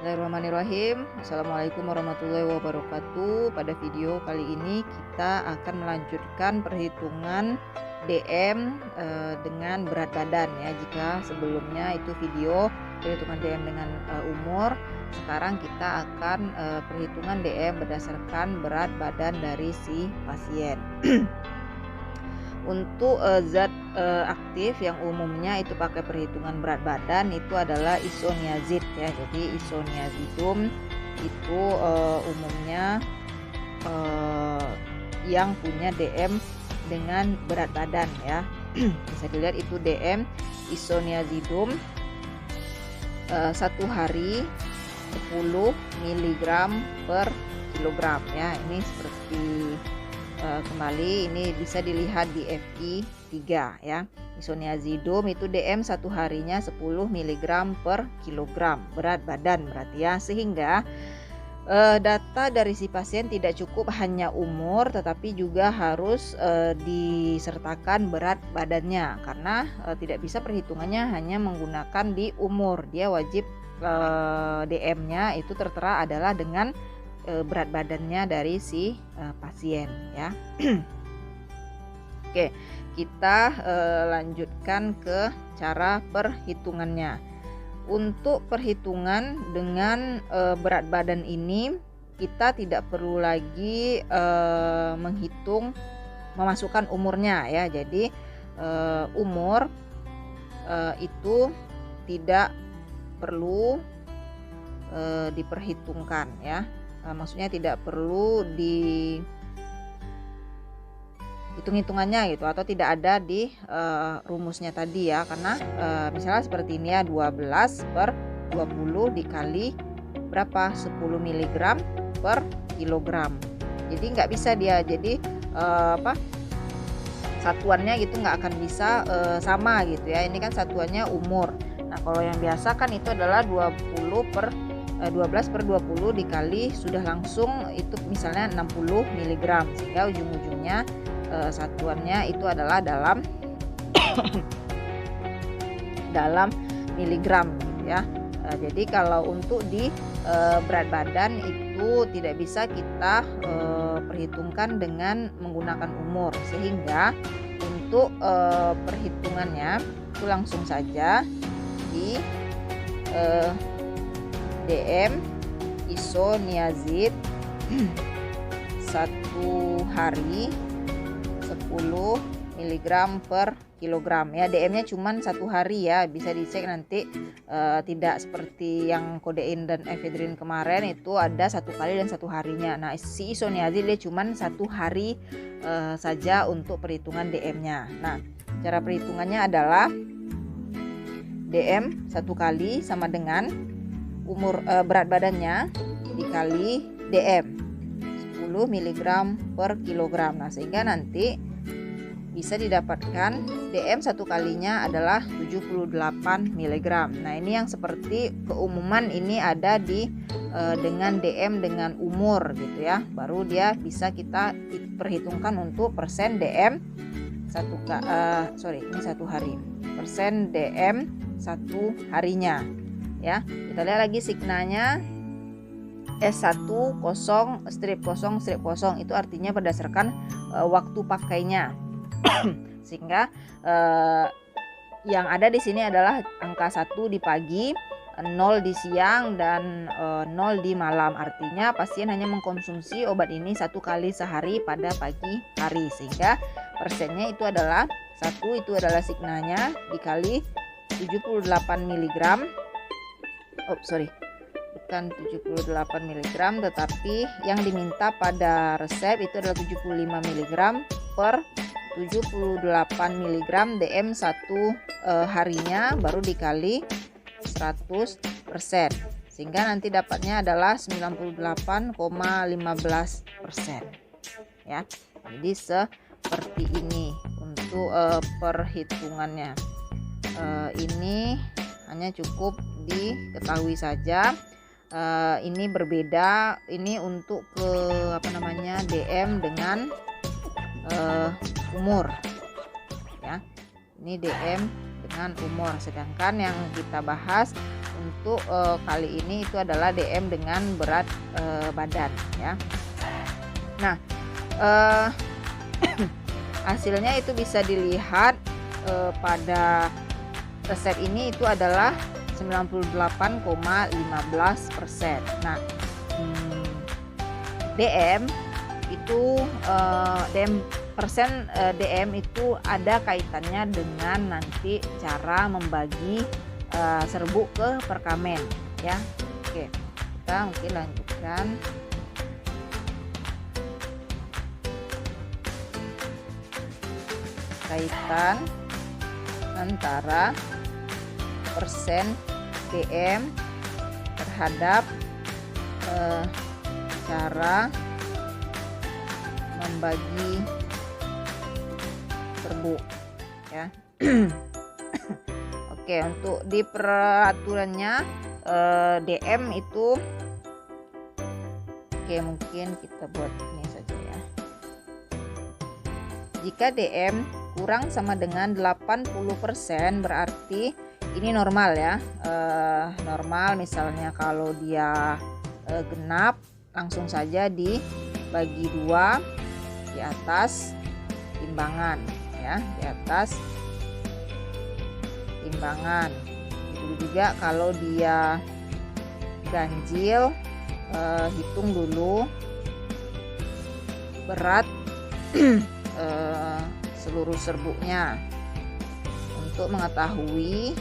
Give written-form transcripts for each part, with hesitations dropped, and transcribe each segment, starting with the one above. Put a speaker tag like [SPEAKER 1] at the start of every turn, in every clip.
[SPEAKER 1] Bismillahirrahmanirrahim. Assalamualaikum warahmatullahi wabarakatuh. Pada video kali ini kita akan melanjutkan perhitungan DM dengan berat badan ya. Jika sebelumnya itu video perhitungan DM dengan umur, sekarang kita akan perhitungan DM berdasarkan berat badan dari si pasien. Untuk zat aktif yang umumnya itu pakai perhitungan berat badan itu adalah isoniazid ya. Jadi isoniazidum itu umumnya yang punya DM dengan berat badan ya. Bisa dilihat itu DM isoniazidum 1 hari 10 mg per kilogram ya. Ini seperti kembali ini bisa dilihat di FI 3 ya. Isoniazidum itu DM 1 harinya 10 mg per kilogram berat badan berarti ya, sehingga data dari si pasien tidak cukup hanya umur tetapi juga harus disertakan berat badannya, karena tidak bisa perhitungannya hanya menggunakan di umur. Dia wajib DM-nya itu tertera adalah dengan berat badannya dari si pasien ya. Oke, kita lanjutkan ke cara perhitungannya. Untuk perhitungan dengan berat badan ini kita tidak perlu lagi memasukkan umurnya ya. Jadi umur itu tidak perlu diperhitungkan ya. Maksudnya tidak perlu di hitung-hitungannya gitu, atau tidak ada di rumusnya tadi ya, karena misalnya seperti ini ya, 12/20 dikali berapa, 10 mg per kilogram. Jadi nggak bisa dia jadi satuannya gitu nggak akan bisa sama gitu ya. Ini kan satuannya umur. Nah kalau yang biasa kan itu adalah 12/20 dikali sudah langsung itu misalnya 60 mg, sehingga ujung-ujungnya satuannya itu adalah dalam miligram gitu ya. Jadi kalau untuk di berat badan itu tidak bisa kita perhitungkan dengan menggunakan umur, sehingga untuk perhitungannya itu langsung saja di DM isoniazid 1 hari 10 mg per kilogram ya. DM-nya cuman 1 hari ya, bisa dicek nanti tidak seperti yang kodein dan ephedrine kemarin itu ada 1 kali dan 1 harinya. Nah si isoniazid dia cuman 1 hari saja untuk perhitungan DM-nya. Nah cara perhitungannya adalah DM 1 kali sama dengan umur berat badannya dikali DM 10 mg per kilogram. Nah sehingga nanti bisa didapatkan DM 1 kalinya adalah 78 mg. Nah ini yang seperti keumuman ini ada di dengan DM dengan umur gitu ya, baru dia bisa kita perhitungkan untuk persen DM ini 1 hari, persen DM 1 harinya ya. Kita lihat lagi signanya S10 strip 0 itu artinya berdasarkan waktu pakainya. Sehingga yang ada di sini adalah angka 1 di pagi, 0 di siang, dan 0 di malam. Artinya pasien hanya mengkonsumsi obat ini 1 kali sehari pada pagi hari, sehingga persennya itu adalah 1 itu adalah signanya dikali 78 mg. Bukan 78 mg, tetapi yang diminta pada resep itu adalah 75 mg per 78 mg DM 1 harinya, baru dikali 100%, sehingga nanti dapatnya adalah 98,15% ya. Jadi seperti ini untuk perhitungannya. Ini hanya cukup diketahui saja. Ini berbeda, ini untuk DM dengan umur ya. Ini DM dengan umur, sedangkan yang kita bahas untuk kali ini itu adalah DM dengan berat badan ya. Nah, hasilnya itu bisa dilihat pada resep ini itu adalah 98,15%. Nah, DM itu DM itu ada kaitannya dengan nanti cara membagi serbuk ke perkamen ya. Oke, kita mungkin lanjutkan. Kaitan antara persen DM terhadap cara membagi serbuk ya. Oke, untuk di peraturannya DM itu mungkin kita buat ini saja ya. Jika DM kurang sama dengan 80% berarti ini normal ya. Normal, misalnya kalau dia genap langsung saja dibagi 2 di atas timbangan ya, di atas timbangan. Itu juga kalau dia ganjil, hitung dulu berat seluruh serbuknya untuk mengetahui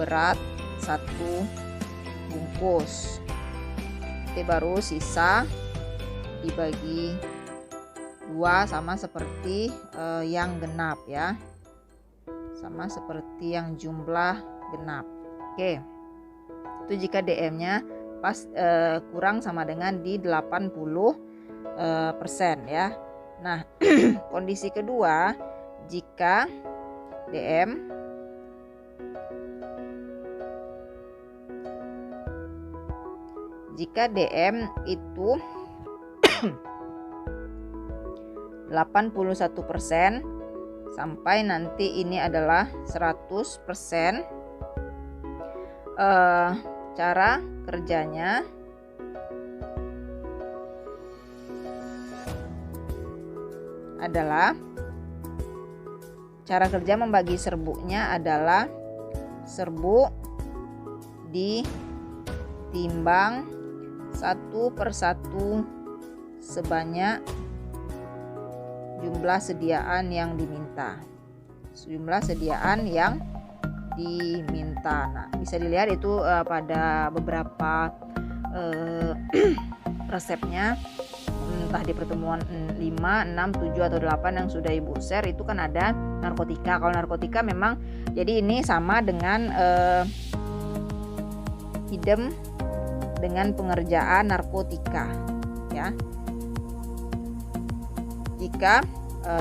[SPEAKER 1] berat satu bungkus. Nanti baru sisa dibagi 2 sama seperti yang genap ya, sama seperti yang jumlah genap. Oke, itu jika DM-nya pas kurang sama dengan di 80% ya. Nah, kondisi kedua, jika DM itu 81% sampai nanti ini adalah 100%, cara kerjanya adalah, cara kerja membagi serbuknya adalah serbuk ditimbang satu persatu sebanyak jumlah sediaan yang diminta. Nah, bisa dilihat itu pada beberapa resepnya, entah di pertemuan 5, 6, 7 atau 8 yang sudah Ibu share itu kan ada narkotika. Kalau narkotika memang jadi ini sama dengan idem dengan pengerjaan narkotika ya. Jika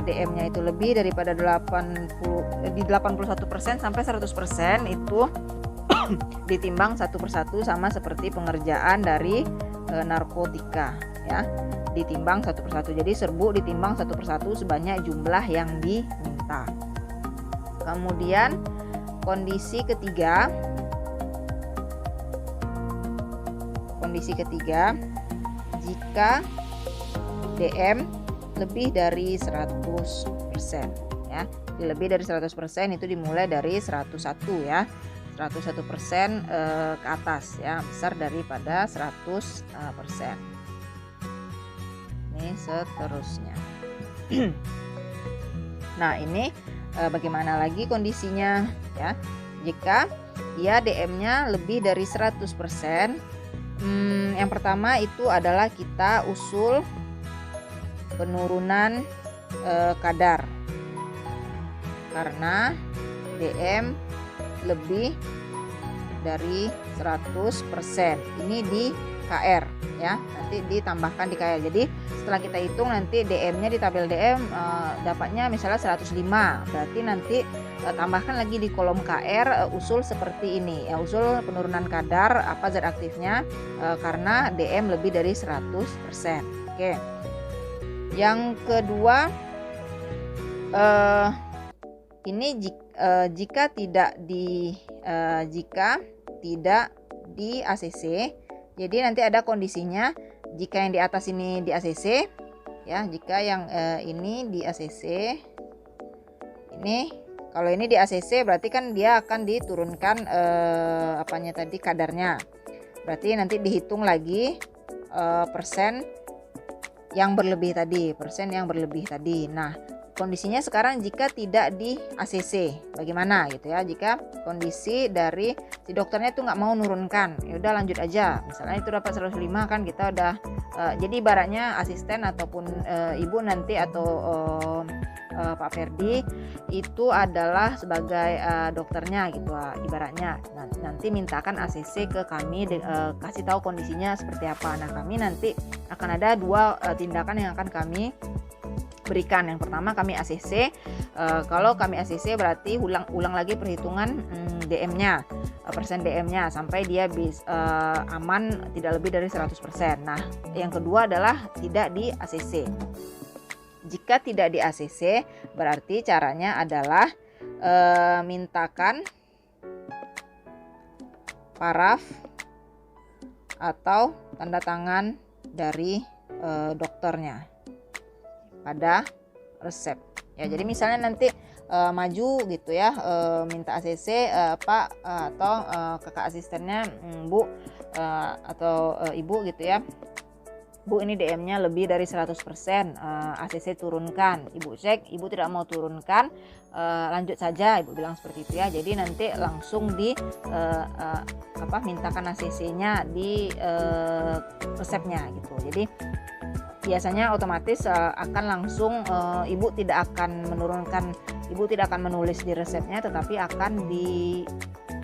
[SPEAKER 1] DM-nya itu lebih daripada 81% sampai 100% itu ditimbang satu persatu sama seperti pengerjaan dari narkotika ya, ditimbang satu persatu. Jadi serbuk ditimbang satu persatu sebanyak jumlah yang diminta. Kemudian kondisi ketiga, jika DM lebih dari 100% ya. Lebih dari 100% itu dimulai dari 101 ya. 101% ke atas ya, besar daripada 100%. Ini seterusnya. Nah, ini bagaimana lagi kondisinya ya? Jika dia DM-nya lebih dari 100%, yang pertama itu adalah kita usul penurunan kadar, karena DM lebih dari 100%. Ini di KR ya, nanti ditambahkan di KR. Jadi setelah kita hitung nanti DM-nya di tabel DM dapatnya misalnya 105, berarti nanti tambahkan lagi di kolom KR usul seperti ini ya, usul penurunan kadar apa zat aktifnya karena DM lebih dari 100%. Oke. Yang kedua, ini jika tidak di ACC. Jadi nanti ada kondisinya jika yang di atas ini di ACC ya, jika yang ini di ACC. Ini kalau ini di ACC berarti kan dia akan diturunkan apanya tadi, kadarnya. Berarti nanti dihitung lagi persen yang berlebih tadi. Nah, kondisinya sekarang jika tidak di ACC bagaimana gitu ya. Jika kondisi dari si dokternya itu nggak mau nurunkan, ya udah lanjut aja. Misalnya itu dapat 105 kan, kita udah jadi ibaratnya asisten ataupun ibu nanti atau Pak Ferdi itu adalah sebagai dokternya gitu ibaratnya. Nah, nanti mintakan ACC ke kami, kasih tahu kondisinya seperti apa. Nah, kami nanti akan ada dua tindakan yang akan kami berikan. Yang pertama kami ACC. Kalau kami ACC berarti ulang lagi perhitungan DM-nya, persen DM-nya sampai dia aman tidak lebih dari 100%. Nah, yang kedua adalah tidak di ACC. Jika tidak di ACC berarti caranya adalah mintakan paraf atau tanda tangan dari dokternya pada resep ya. Jadi misalnya nanti maju gitu ya, minta ACC Pak atau kakak asistennya Bu atau Ibu gitu ya, Bu ini DM-nya lebih dari 100%, ACC turunkan. Ibu cek, Ibu tidak mau turunkan, lanjut saja, Ibu bilang seperti itu ya. Jadi nanti langsung di mintakan ACC-nya di resepnya gitu. Jadi biasanya otomatis akan langsung Ibu tidak akan menurunkan, Ibu tidak akan menulis di resepnya, tetapi akan di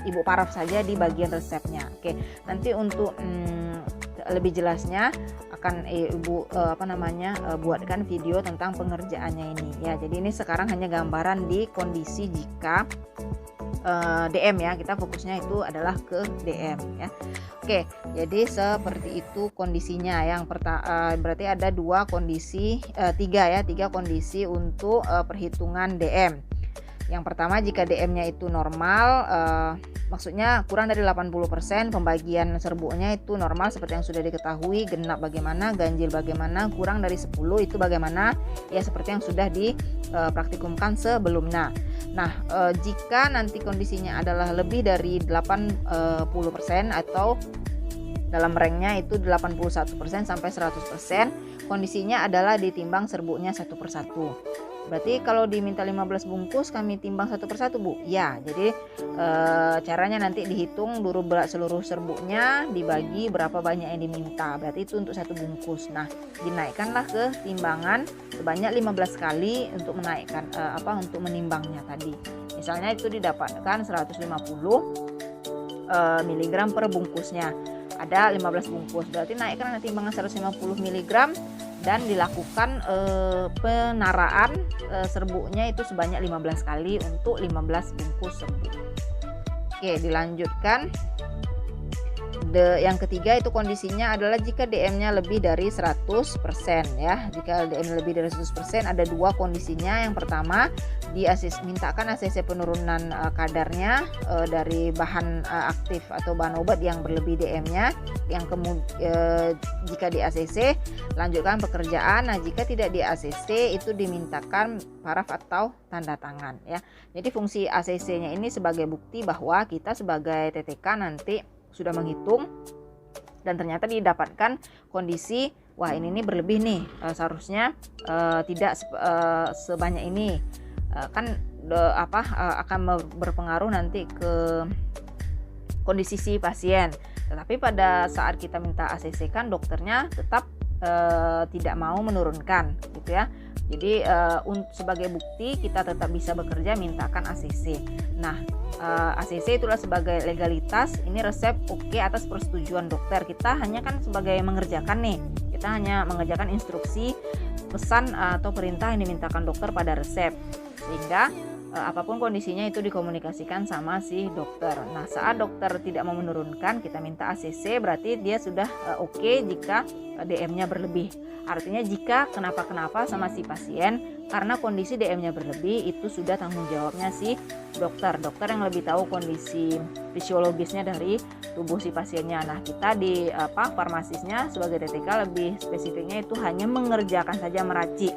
[SPEAKER 1] Ibu paraf saja di bagian resepnya. Oke, nanti untuk lebih jelasnya akan Ibu buatkan video tentang pengerjaannya ini ya. Jadi ini sekarang hanya gambaran di kondisi jika DM ya, kita fokusnya itu adalah ke DM ya. Oke, jadi seperti itu kondisinya. Yang pertama berarti ada tiga kondisi untuk perhitungan DM. Yang pertama jika DM-nya itu normal, maksudnya kurang dari 80%, pembagian serbuknya itu normal seperti yang sudah diketahui, genap bagaimana, ganjil bagaimana, kurang dari 10 itu bagaimana, ya seperti yang sudah dipraktikumkan sebelumnya. Nah, jika nanti kondisinya adalah lebih dari 80% atau dalam ranknya itu 81% sampai 100%, kondisinya adalah ditimbang serbuknya satu persatu. Berarti kalau diminta 15 bungkus kami timbang satu persatu Bu? Ya, jadi caranya nanti dihitung dulu berat seluruh serbuknya dibagi berapa banyak yang diminta. Berarti itu untuk satu bungkus. Nah, dinaikkanlah ke timbangan sebanyak 15 kali untuk menaikkan untuk menimbangnya tadi. Misalnya itu didapatkan 150 mg per bungkusnya. Ada 15 bungkus. Berarti naikkan timbangan 150 mg dan dilakukan penaraan serbuknya itu sebanyak 15 kali untuk 15 bungkus serbuk. Oke, dilanjutkan. Yang ketiga itu kondisinya adalah jika DM-nya lebih dari 100% ya. Jika DM lebih dari 100% ada dua kondisinya. Yang pertama mintakan ACC penurunan kadarnya dari bahan aktif atau bahan obat yang berlebih DM-nya. Jika di ACC lanjutkan pekerjaan. Nah, jika tidak di ACC itu dimintakan paraf atau tanda tangan ya. Jadi fungsi ACC-nya ini sebagai bukti bahwa kita sebagai TTK nanti sudah menghitung dan ternyata didapatkan kondisi wah ini berlebih nih, seharusnya tidak sebanyak ini, akan berpengaruh nanti ke kondisi si pasien. Tetapi pada saat kita minta ACC kan dokternya tetap tidak mau menurunkan gitu ya. Jadi sebagai bukti kita tetap bisa bekerja, mintakan ACC. Nah, ACC itulah sebagai legalitas, ini resep oke atas persetujuan dokter. Kita hanya kan sebagai mengerjakan nih, kita hanya mengerjakan instruksi, pesan atau perintah yang dimintakan dokter pada resep. Sehingga apapun kondisinya itu dikomunikasikan sama si dokter. Nah, saat dokter tidak mau menurunkan, kita minta ACC, berarti dia sudah oke jika DM-nya berlebih. Artinya jika kenapa-kenapa sama si pasien karena kondisi DM-nya berlebih, itu sudah tanggung jawabnya si dokter. Dokter yang lebih tahu kondisi fisiologisnya dari tubuh si pasiennya. Nah, kita di farmasisnya sebagai DTK lebih spesifiknya itu hanya mengerjakan saja, meracik.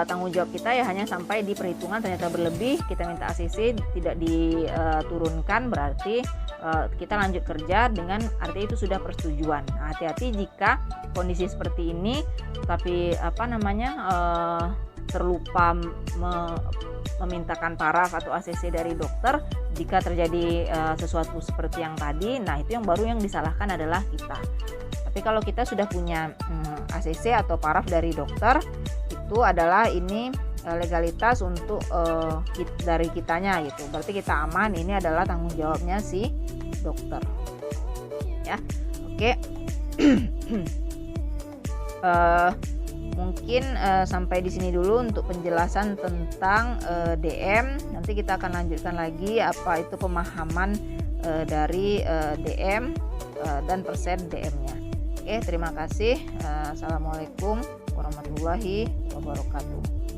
[SPEAKER 1] Tanggung jawab kita ya hanya sampai di perhitungan ternyata berlebih, kita minta ACC tidak diturunkan, berarti kita lanjut kerja dengan artinya itu sudah persetujuan. Nah, hati-hati jika kondisi seperti ini tapi terlupa memintakan paraf atau ACC dari dokter. Jika terjadi sesuatu seperti yang tadi, nah itu yang baru yang disalahkan adalah kita. Tapi kalau kita sudah punya ACC atau paraf dari dokter, itu adalah ini legalitas untuk dari kitanya gitu. Berarti kita aman, ini adalah tanggung jawabnya si dokter. Ya. Oke. Mungkin sampai di sini dulu untuk penjelasan tentang DM. Nanti kita akan lanjutkan lagi apa itu pemahaman dari DM dan persen DM-nya. Oke, terima kasih. Assalamualaikum warahmatullahi wabarakatuh.